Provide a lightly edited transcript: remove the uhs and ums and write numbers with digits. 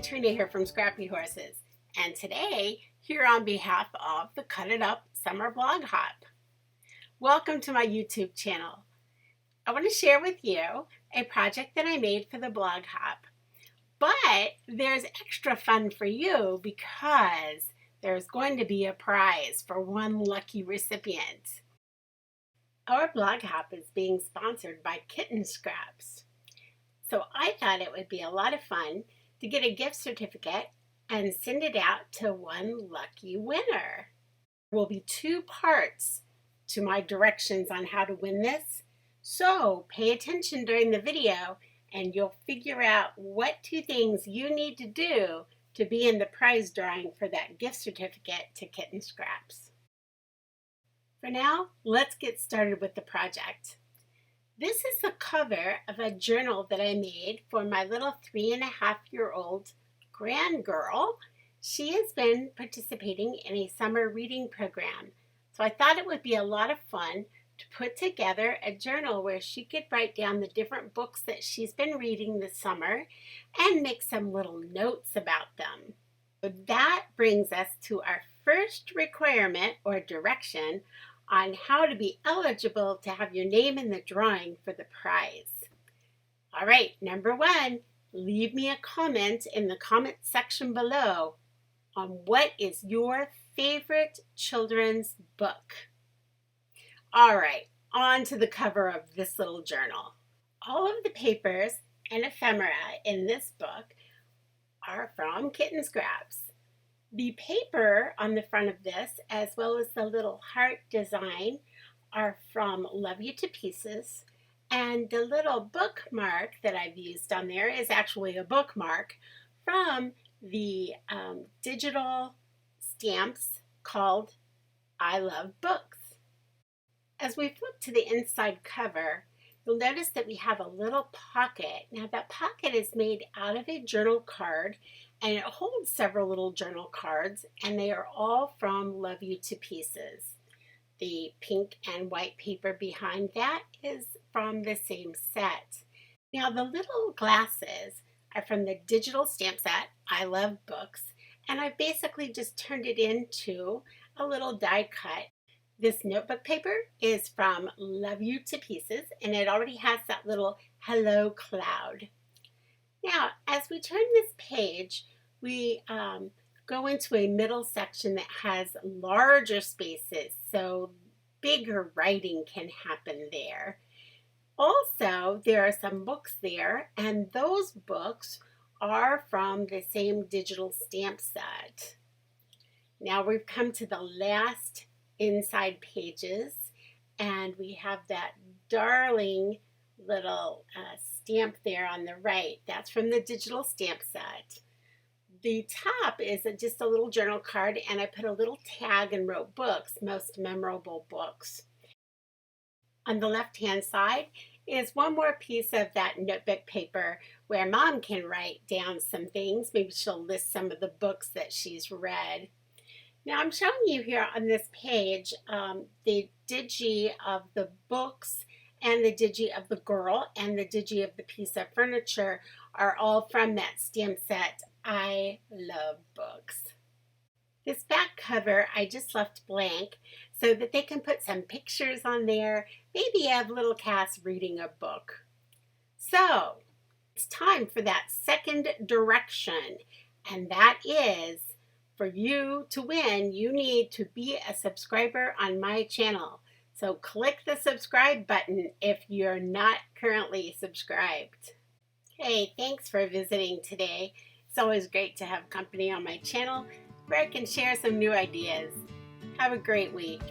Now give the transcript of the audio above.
Katrina here from Scrappy Horses, and today, here on behalf of the Cut It Up Summer Blog Hop. Welcome to my YouTube channel. I want to share with you a project that I made for the Blog Hop, but there's extra fun for you because there's going to be a prize for one lucky recipient. Our Blog Hop is being sponsored by Kitten Scraps, so I thought it would be a lot of fun to get a gift certificate and send it out to one lucky winner. There will be two parts to my directions on how to win this, so pay attention during the video and you'll figure out what two things you need to do to be in the prize drawing for that gift certificate to Kitten Scraps. For now, let's get started with the project. This is the cover of a journal that I made for my little 3.5-year-old grandgirl. She has been participating in a summer reading program, so I thought it would be a lot of fun to put together a journal where she could write down the different books that she's been reading this summer and make some little notes about them. So that brings us to our first requirement or direction on how to be eligible to have your name in the drawing for the prize. All right, number one, leave me a comment in the comment section below on what is your favorite children's book. All right, on to the cover of this little journal. All of the papers and ephemera in this book are from Kitten Scraps. The paper on the front of this, as well as the little heart design, are from Love You to Pieces. And the little bookmark that I've used on there is actually a bookmark from the digital stamps called I Love Books. As we flip to the inside cover, you'll notice that we have a little pocket. Now that pocket is made out of a journal card, and it holds several little journal cards, and they are all from Love You to Pieces. The pink and white paper behind that is from the same set. Now the little glasses are from the digital stamp set, I Love Books, and I basically just turned it into a little die cut. This notebook paper is from Love You to Pieces, and it already has that little hello cloud. Now, as we turn this page, we go into a middle section that has larger spaces, so bigger writing can happen there. Also, there are some books there, and those books are from the same digital stamp set. Now we've come to the last inside pages, and we have that darling little stamp there on the right. That's from the digital stamp set. The top is just a little journal card, and I put a little tag and wrote books, most memorable books. On the left-hand side is one more piece of that notebook paper where Mom can write down some things. Maybe she'll list some of the books that she's read. Now I'm showing you here on this page the digi of the books and the digi of the girl and the digi of the piece of furniture are all from that stamp set, I Love Books. This back cover I just left blank so that they can put some pictures on there, maybe have little Cass reading a book. So it's time for that second direction, and that is for you to win, you need to be a subscriber on my channel. So click the subscribe button if you're not currently subscribed. Hey, thanks for visiting today. It's always great to have company on my channel where I can share some new ideas. Have a great week.